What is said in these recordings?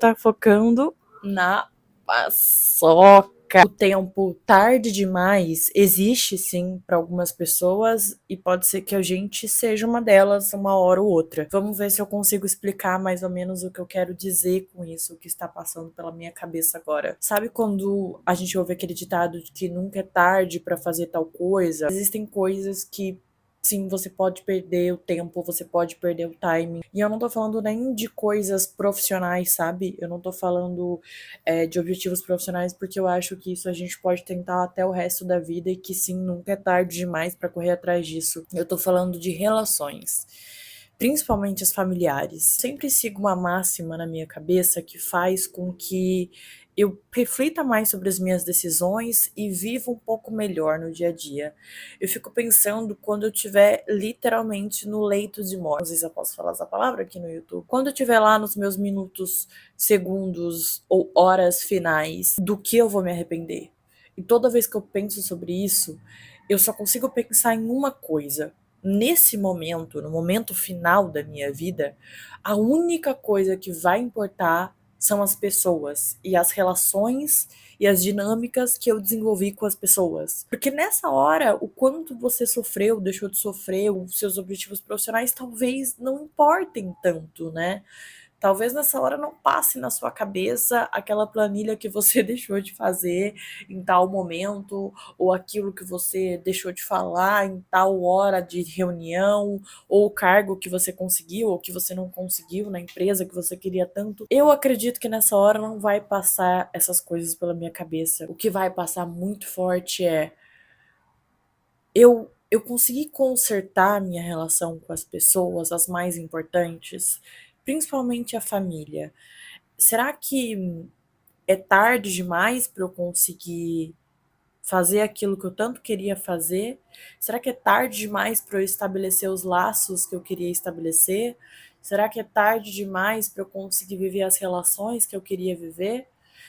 tá focando na paçoca. O tempo tarde demais existe sim para algumas pessoas e pode ser que a gente seja uma delas uma hora ou outra. Vamos ver se eu consigo explicar mais ou menos o que eu quero dizer com isso, o que está passando pela minha cabeça agora. Sabe quando a gente ouve aquele ditado de que nunca é tarde para fazer tal coisa? Existem coisas que sim, você pode perder o tempo, você pode perder o timing. E eu não tô falando nem de coisas profissionais, sabe? Eu não tô falando de objetivos profissionais, porque eu acho que isso a gente pode tentar até o resto da vida e que sim, nunca é tarde demais para correr atrás disso. Eu tô falando de relações, principalmente as familiares. Sempre sigo uma máxima na minha cabeça que faz com que eu reflita mais sobre as minhas decisões e viva um pouco melhor no dia a dia. Eu fico pensando quando eu estiver literalmente no leito de morte. Não sei se eu posso falar essa palavra aqui no YouTube. Quando eu estiver lá nos meus minutos, segundos ou horas finais, do que eu vou me arrepender? E toda vez que eu penso sobre isso, eu só consigo pensar em uma coisa. Nesse momento, no momento final da minha vida, a única coisa que vai importar são as pessoas e as relações e as dinâmicas que eu desenvolvi com as pessoas. Porque nessa hora, o quanto você sofreu, deixou de sofrer, os seus objetivos profissionais talvez não importem tanto, né? Talvez nessa hora não passe na sua cabeça aquela planilha que você deixou de fazer em tal momento, ou aquilo que você deixou de falar em tal hora de reunião, ou o cargo que você conseguiu ou que você não conseguiu na empresa que você queria tanto. Eu acredito que nessa hora não vai passar essas coisas pela minha cabeça. O que vai passar muito forte é eu consegui consertar a minha relação com as pessoas, as mais importantes, principalmente a família. Será que é tarde demais para eu conseguir fazer aquilo que eu tanto queria fazer? Será que é tarde demais para eu estabelecer os laços que eu queria estabelecer? Será que é tarde demais para eu conseguir viver as relações que eu queria viver?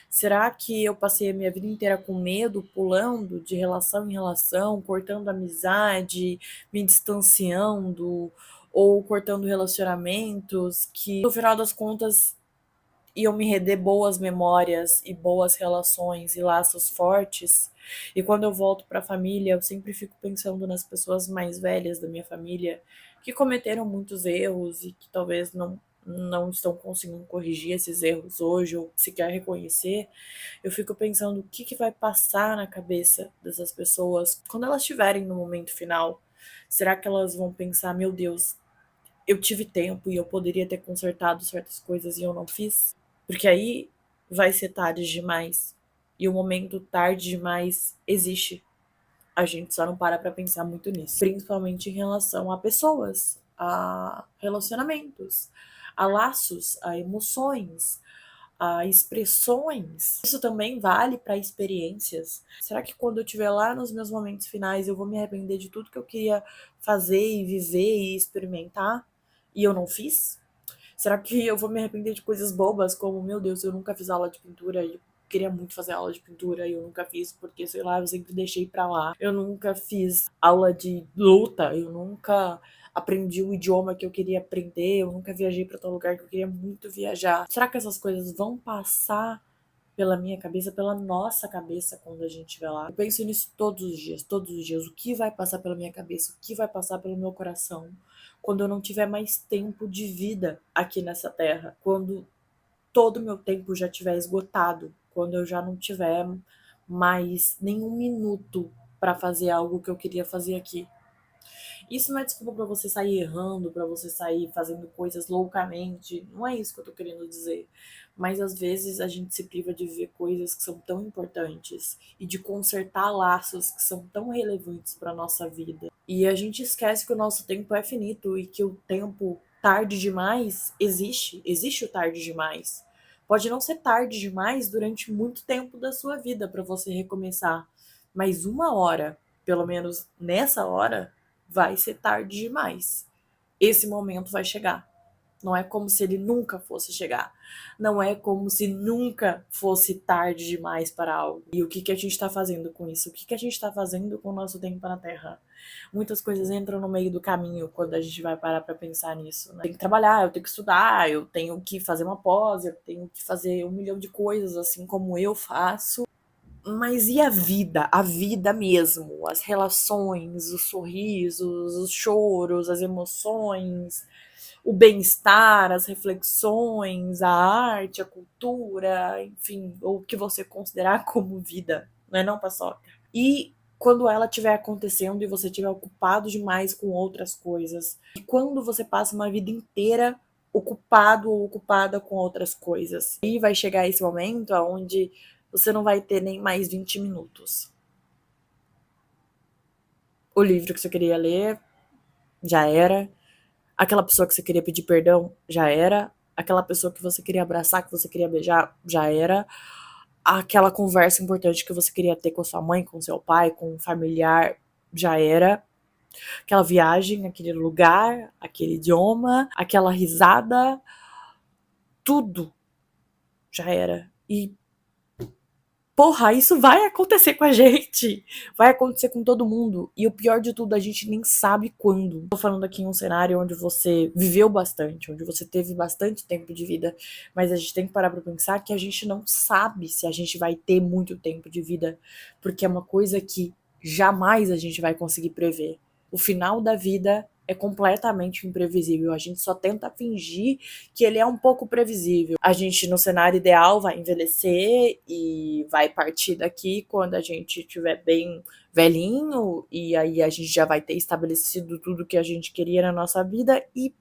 Será que eu passei a minha vida inteira com medo, pulando de relação em relação, cortando amizade, me distanciando ou cortando relacionamentos que, no final das contas, iam me render boas memórias e boas relações e laços fortes. E quando eu volto para a família, eu sempre fico pensando nas pessoas mais velhas da minha família que cometeram muitos erros e que talvez não estão conseguindo corrigir esses erros hoje ou sequer reconhecer. Eu fico pensando o que, que vai passar na cabeça dessas pessoas quando elas estiverem no momento final. Será que elas vão pensar, meu Deus, eu tive tempo e eu poderia ter consertado certas coisas e eu não fiz? Porque aí vai ser tarde demais. E o momento tarde demais existe. A gente só não para pra pensar muito nisso. Principalmente em relação a pessoas, a relacionamentos, a laços, a emoções, a expressões. Isso também vale para experiências. Será que quando eu estiver lá nos meus momentos finais eu vou me arrepender de tudo que eu queria fazer e viver e experimentar e eu não fiz? Será que eu vou me arrepender de coisas bobas, como, meu Deus, eu nunca fiz aula de pintura e eu queria muito fazer aula de pintura e eu nunca fiz porque, sei lá, eu sempre deixei pra lá. Eu nunca fiz aula de luta, eu nunca aprendi o idioma que eu queria aprender, eu nunca viajei pra tal lugar que eu queria muito viajar. Será que essas coisas vão passar pela minha cabeça, pela nossa cabeça quando a gente estiver lá? Eu penso nisso todos os dias, todos os dias. O que vai passar pela minha cabeça, o que vai passar pelo meu coração quando eu não tiver mais tempo de vida aqui nessa terra, quando todo o meu tempo já tiver esgotado, quando eu já não tiver mais nenhum minuto para fazer algo que eu queria fazer aqui. Isso não é desculpa para você sair errando, para você sair fazendo coisas loucamente. Não é isso que eu tô querendo dizer. Mas às vezes a gente se priva de ver coisas que são tão importantes e de consertar laços que são tão relevantes para nossa vida. E a gente esquece que o nosso tempo é finito e que o tempo tarde demais existe. Existe o tarde demais. Pode não ser tarde demais durante muito tempo da sua vida para você recomeçar, mas uma hora, pelo menos nessa hora, vai ser tarde demais. Esse momento vai chegar. Não é como se ele nunca fosse chegar. Não é como se nunca fosse tarde demais para algo. E o que, que a gente está fazendo com isso? O que, que a gente está fazendo com o nosso tempo na Terra? Muitas coisas entram no meio do caminho quando a gente vai parar para pensar nisso. Né? Tem que trabalhar, eu tenho que estudar, eu tenho que fazer uma pós, eu tenho que fazer 1 milhão de coisas, assim como eu faço. Mas e a vida? A vida mesmo, as relações, os sorrisos, os choros, as emoções, o bem-estar, as reflexões, a arte, a cultura, enfim, ou o que você considerar como vida, não é não, Paçoca? E quando ela estiver acontecendo e você estiver ocupado demais com outras coisas, e quando você passa uma vida inteira ocupado ou ocupada com outras coisas, e vai chegar esse momento onde você não vai ter nem mais 20 minutos. O livro que você queria ler já era. Aquela pessoa que você queria pedir perdão já era. Aquela pessoa que você queria abraçar, que você queria beijar, já era. Aquela conversa importante que você queria ter com a sua mãe, com seu pai, com um familiar, já era. Aquela viagem, aquele lugar, aquele idioma, aquela risada, tudo já era. E porra, isso vai acontecer com a gente. Vai acontecer com todo mundo. E o pior de tudo, a gente nem sabe quando. Tô falando aqui em um cenário onde você viveu bastante, onde você teve bastante tempo de vida, mas a gente tem que parar pra pensar que a gente não sabe se a gente vai ter muito tempo de vida, porque é uma coisa que jamais a gente vai conseguir prever. O final da vida é completamente imprevisível. A gente só tenta fingir que ele é um pouco previsível. A gente, no cenário ideal, vai envelhecer e vai partir daqui quando a gente estiver bem velhinho, e aí a gente já vai ter estabelecido tudo que a gente queria na nossa vida. E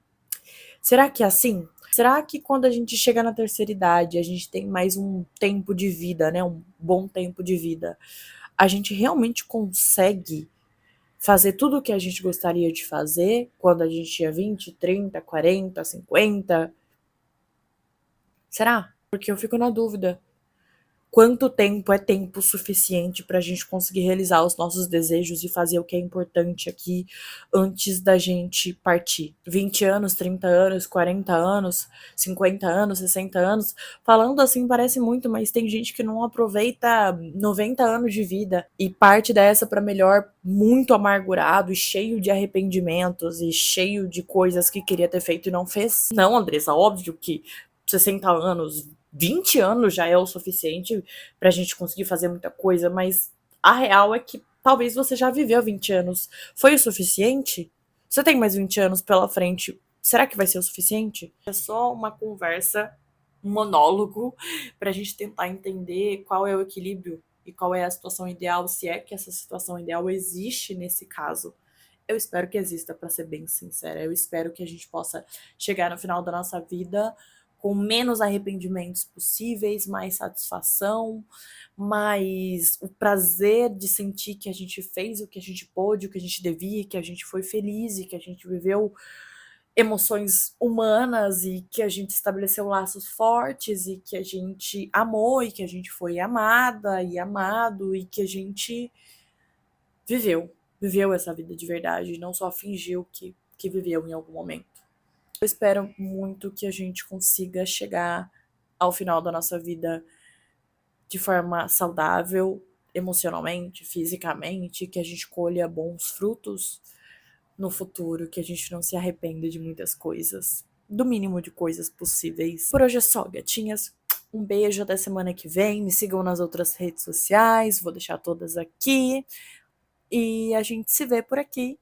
será que é assim? Será que quando a gente chega na terceira idade, a gente tem mais um tempo de vida, né? Um bom tempo de vida, a gente realmente consegue fazer tudo o que a gente gostaria de fazer quando a gente tinha 20, 30, 40, 50? Será? Porque eu fico na dúvida. Quanto tempo é tempo suficiente para a gente conseguir realizar os nossos desejos e fazer o que é importante aqui antes da gente partir? 20 anos, 30 anos, 40 anos, 50 anos, 60 anos. Falando assim parece muito, mas tem gente que não aproveita 90 anos de vida e parte dessa para melhor muito amargurado e cheio de arrependimentos e cheio de coisas que queria ter feito e não fez. Não, Andressa, óbvio que 60 anos, 20 anos já é o suficiente pra gente conseguir fazer muita coisa, mas a real é que talvez você já viveu 20 anos. Foi o suficiente? Você tem mais 20 anos pela frente. Será que vai ser o suficiente? É só uma conversa, um monólogo, pra gente tentar entender qual é o equilíbrio e qual é a situação ideal, se é que essa situação ideal existe nesse caso. Eu espero que exista, pra ser bem sincera. Eu espero que a gente possa chegar no final da nossa vida com menos arrependimentos possíveis, mais satisfação, mais o prazer de sentir que a gente fez o que a gente pôde, o que a gente devia, que a gente foi feliz e que a gente viveu emoções humanas e que a gente estabeleceu laços fortes e que a gente amou e que a gente foi amada e amado e que a gente viveu essa vida de verdade, não só fingiu que viveu em algum momento. Eu espero muito que a gente consiga chegar ao final da nossa vida de forma saudável, emocionalmente, fisicamente, que a gente colha bons frutos no futuro, que a gente não se arrependa de muitas coisas, do mínimo de coisas possíveis. Por hoje é só, gatinhas. Um beijo, até semana que vem. Me sigam nas outras redes sociais, vou deixar todas aqui. E a gente se vê por aqui.